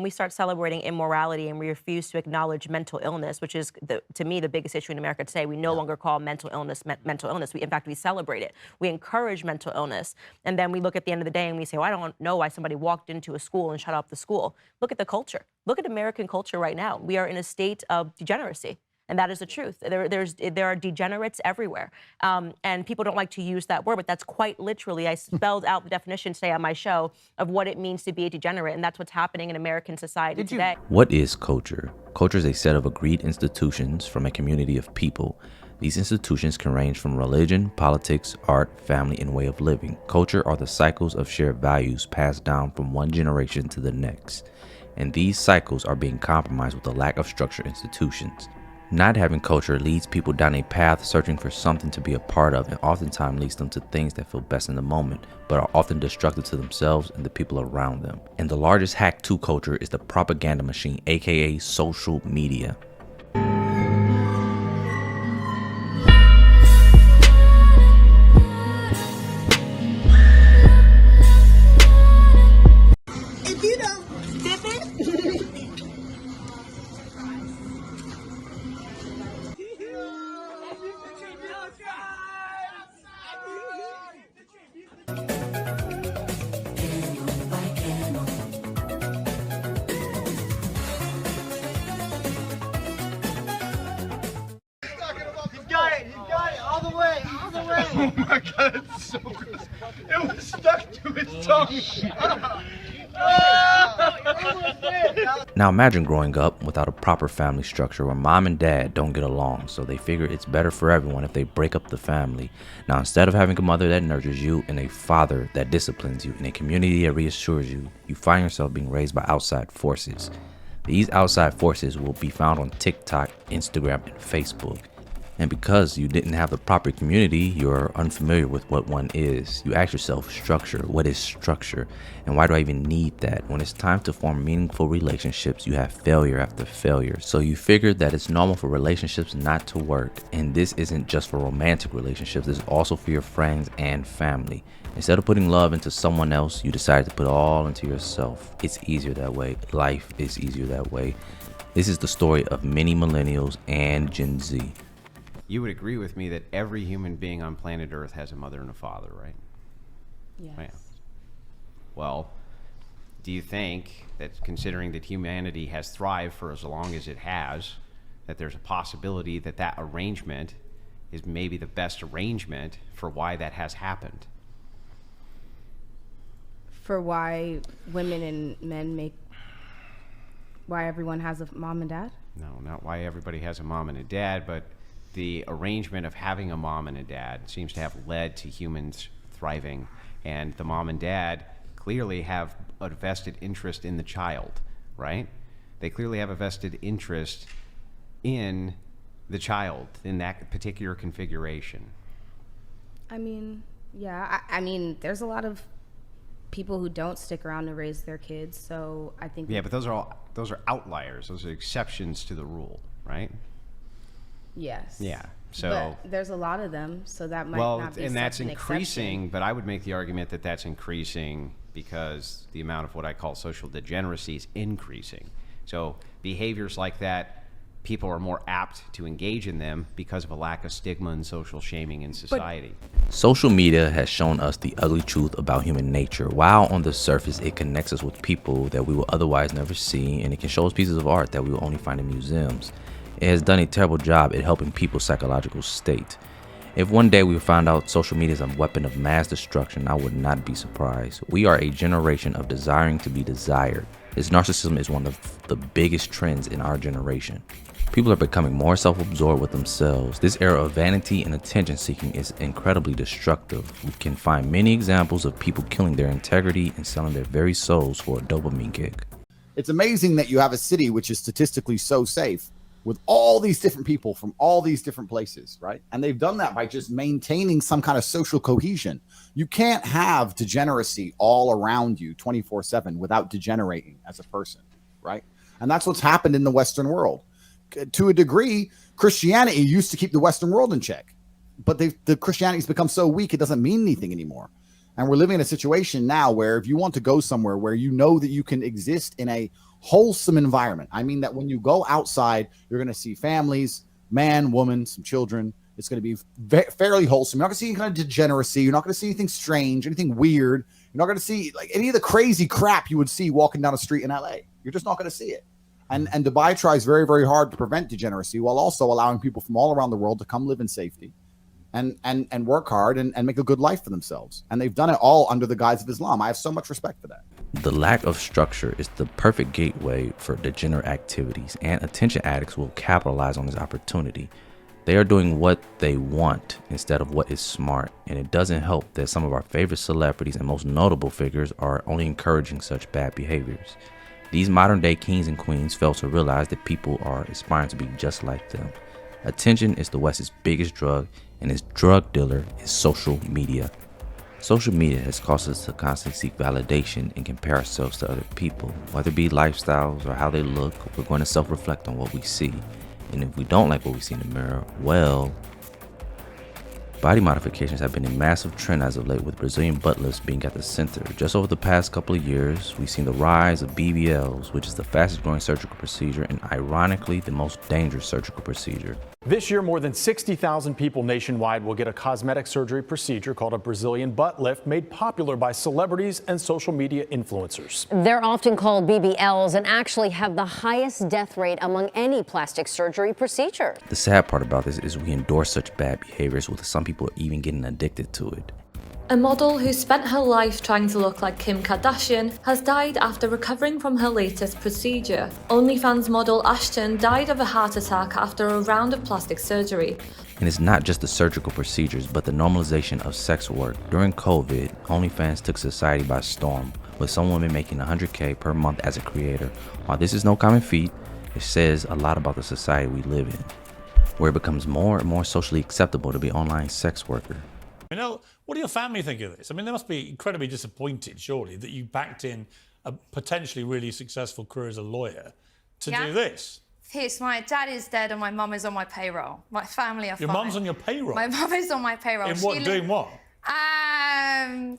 when we start celebrating immorality and we refuse to acknowledge mental illness, which is, to me, the biggest issue in America today, we no longer call mental illness mental illness. In fact, we celebrate it. We encourage mental illness. And then we look at the end of the day and we say, well, I don't know why somebody walked into a school and shut up the school. Look at the culture. Look at American culture right now. We are in a state of degeneracy. And that is the truth. There are degenerates everywhere. And people don't like to use that word, but that's quite literally, I spelled out the definition today on my show of what it means to be a degenerate. And that's what's happening in American society today. What is culture? Culture is a set of agreed institutions from a community of people. These institutions can range from religion, politics, art, family, and way of living. Culture are the cycles of shared values passed down from one generation to the next. And these cycles are being compromised with the lack of structured institutions. Not having culture leads people down a path searching for something to be a part of, and oftentimes leads them to things that feel best in the moment, but are often destructive to themselves and the people around them. And the largest hack to culture is the propaganda machine, aka social media. If you don't dip it, You got it all the way, all the way. Oh my god, it's so good. It was stuck to his tongue. Now imagine growing up without a proper family structure where mom and dad don't get along, so they figure it's better for everyone if they break up the family. Now instead of having a mother that nurtures you and a father that disciplines you and a community that reassures you, you find yourself being raised by outside forces. These outside forces will be found on TikTok, Instagram, and Facebook. And because you didn't have the proper community, you're unfamiliar with what one is. You ask yourself, structure, what is structure? And why do I even need that? When it's time to form meaningful relationships, you have failure after failure. So you figure that it's normal for relationships not to work. And this isn't just for romantic relationships, it's also for your friends and family. Instead of putting love into someone else, you decide to put it all into yourself. It's easier that way. Life is easier that way. This is the story of many millennials and Gen Z. You would agree with me that every human being on planet Earth has a mother and a father, right? Yes. Right. Well, do you think that considering that humanity has thrived for as long as it has, that there's a possibility that that arrangement is maybe the best arrangement for why that has happened? For why women and men why everyone has a mom and dad? No, not why everybody has a mom and a dad, but the arrangement of having a mom and a dad seems to have led to humans thriving, and the mom and dad clearly have a vested interest in the child, right? They clearly have a vested interest in the child in that particular configuration. I mean, yeah, I mean, there's a lot of people who don't stick around to raise their kids, so I think... Yeah, but those are outliers. Those are exceptions to the rule, right? Yes. Yeah. So but there's a lot of them, so that might not be and that's such an increasing, exception. but I would make the argument that that's increasing because the amount of what I call social degeneracy is increasing. So behaviors like that, people are more apt to engage in them because of a lack of stigma and social shaming in society. Social media has shown us the ugly truth about human nature. While on the surface it connects us with people that we will otherwise never see, and it can show us pieces of art that we will only find in museums, it has done a terrible job at helping people's psychological state. If one day we found out social media is a weapon of mass destruction, I would not be surprised. We are a generation of desiring to be desired. This narcissism is one of the biggest trends in our generation. People are becoming more self-absorbed with themselves. This era of vanity and attention seeking is incredibly destructive. We can find many examples of people killing their integrity and selling their very souls for a dopamine kick. It's amazing that you have a city which is statistically so safe with all these different people from all these different places, right? And they've done that by just maintaining some kind of social cohesion. You can't have degeneracy all around you 24/7 without degenerating as a person, right? And that's what's happened in the Western world. To a degree, Christianity used to keep the Western world in check, but the Christianity's become so weak it doesn't mean anything anymore. And we're living in a situation now where if you want to go somewhere where you know that you can exist in a wholesome environment, I mean that when you go outside, you're going to see families, man, woman, some children. It's going to be fairly wholesome. You're not going to see any kind of degeneracy. You're not going to see anything strange, anything weird. You're not going to see like any of the crazy crap you would see walking down a street in LA. You're just not going to see it. And Dubai tries very, very hard to prevent degeneracy while also allowing people from all around the world to come live in safety and work hard and make a good life for themselves. And they've done it all under the guise of Islam. I have so much respect for that. The lack of structure is the perfect gateway for degenerate activities, and attention addicts will capitalize on this opportunity. They are doing what they want instead of what is smart, and it doesn't help that some of our favorite celebrities and most notable figures are only encouraging such bad behaviors. These modern day kings and queens fail to realize that people are aspiring to be just like them. Attention is the West's biggest drug, and its drug dealer is social media. Social media has caused us to constantly seek validation and compare ourselves to other people. Whether it be lifestyles or how they look, we're going to self-reflect on what we see. And if we don't like what we see in the mirror, well, body modifications have been a massive trend as of late, with Brazilian butt lifts being at the center. Just over the past couple of years, we've seen the rise of BBLs, which is the fastest growing surgical procedure and ironically the most dangerous surgical procedure. This year, more than 60,000 people nationwide will get a cosmetic surgery procedure called a Brazilian butt lift, made popular by celebrities and social media influencers. They're often called BBLs and actually have the highest death rate among any plastic surgery procedure. The sad part about this is we endorse such bad behaviors, with some people even getting addicted to it. A model who spent her life trying to look like Kim Kardashian has died after recovering from her latest procedure. OnlyFans model Ashton died of a heart attack after a round of plastic surgery. And it's not just the surgical procedures, but the normalization of sex work. During COVID, OnlyFans took society by storm, with some women making $100K per month as a creator. While this is no common feat, it says a lot about the society we live in, where it becomes more and more socially acceptable to be an online sex worker. You know, what do your family think of this? I mean, they must be incredibly disappointed, surely, that you backed in a potentially really successful career as a lawyer to do this. Yes, my dad is dead and my mum is on my payroll. My family are fine. Your mum's on your payroll? My mum is on my payroll. In what, doing what? Admin.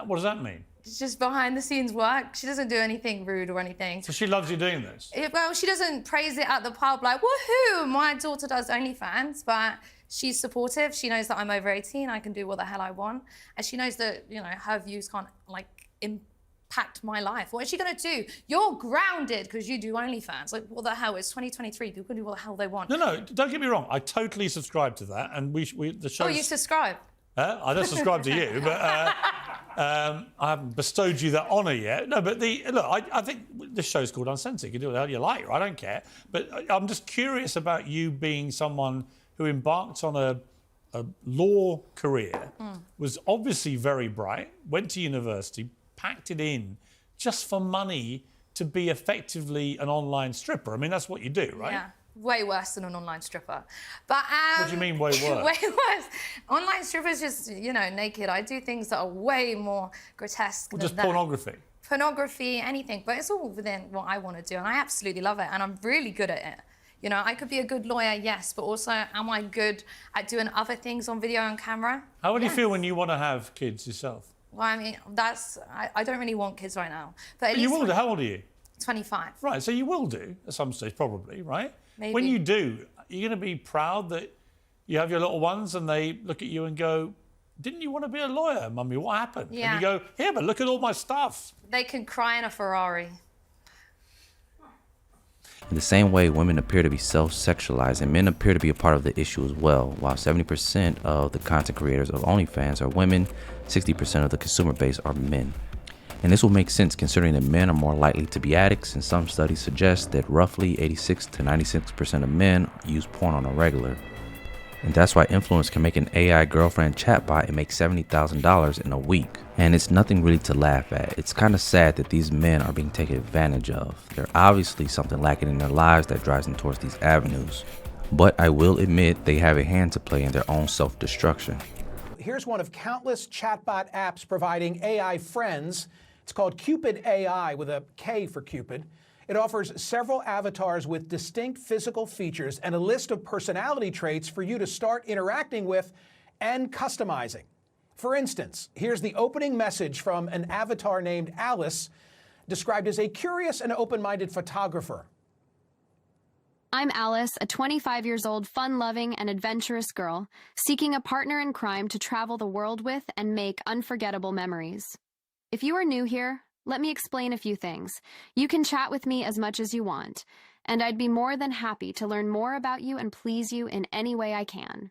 What does that mean? It's just behind the scenes work. She doesn't do anything rude or anything. So she loves you doing this? Well, she doesn't praise it at the pub like, woohoo! My daughter does OnlyFans, but she's supportive. She knows that I'm over 18. I can do what the hell I want. And she knows that, you know, her views can't, like, impact my life. What is she going to do? You're grounded because you do OnlyFans. Like, what the hell? It's 2023. People can do what the hell they want. No, don't get me wrong. I totally subscribe to that. And the show. Oh, you subscribe? I don't subscribe to you, but I haven't bestowed you that honour yet. No, but I think this show's called Uncensored. You can do what the hell you like. I don't care. But I'm just curious about you being someone who embarked on a law career, was obviously very bright, went to university, packed it in just for money to be effectively an online stripper. I mean, that's what you do, right? Yeah. Way worse than an online stripper. But what do you mean way worse? Way worse. Online strippers just, you know, naked. I do things that are way more grotesque than just that. Pornography. Pornography, anything. But it's all within what I want to do, and I absolutely love it, and I'm really good at it. You know, I could be a good lawyer, yes, but also am I good at doing other things on video and camera? How would you feel when you want to have kids yourself? Well, I mean, I don't really want kids right now. But you will do. How old are you? 25. Right, so you will do at some stage, probably, right? Maybe. When you do, you're going to be proud that you have your little ones and they look at you and go, didn't you want to be a lawyer, Mummy? What happened? Yeah. And you go, yeah, but look at all my stuff. They can cry in a Ferrari. In the same way, women appear to be self-sexualized and men appear to be a part of the issue as well. While 70% of the content creators of OnlyFans are women, 60% of the consumer base are men. And this will make sense considering that men are more likely to be addicts, and some studies suggest that roughly 86 to 96% of men use porn on a regular. And that's why influencers can make an AI girlfriend chatbot and make $70,000 in a week. And it's nothing really to laugh at. It's kind of sad that these men are being taken advantage of. There's obviously something lacking in their lives that drives them towards these avenues. But I will admit they have a hand to play in their own self-destruction. Here's one of countless chatbot apps providing AI friends. It's called Cupid AI, with a K for Cupid. It offers several avatars with distinct physical features and a list of personality traits for you to start interacting with and customizing. For instance, here's the opening message from an avatar named Alice, described as a curious and open-minded photographer. I'm Alice, a 25 years old, fun-loving and adventurous girl, seeking a partner in crime to travel the world with and make unforgettable memories. If you are new here, let me explain a few things. You can chat with me as much as you want, and I'd be more than happy to learn more about you and please you in any way I can.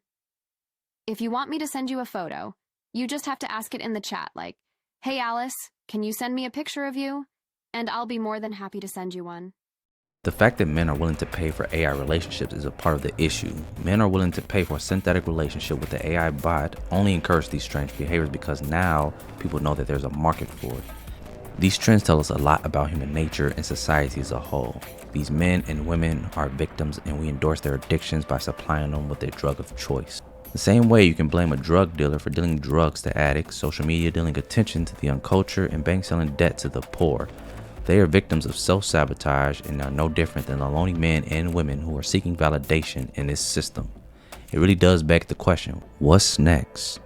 If you want me to send you a photo, you just have to ask it in the chat, like, "Hey Alice, can you send me a picture of you?" And I'll be more than happy to send you one. The fact that men are willing to pay for AI relationships is a part of the issue. Men are willing to pay for a synthetic relationship with the AI bot only encourage these strange behaviors because now people know that there's a market for it. These trends tell us a lot about human nature and society as a whole. These men and women are victims and we endorse their addictions by supplying them with their drug of choice. The same way you can blame a drug dealer for dealing drugs to addicts, social media dealing attention to the uncultured, and banks selling debt to the poor. They are victims of self-sabotage and are no different than the lonely men and women who are seeking validation in this system. It really does beg the question, what's next?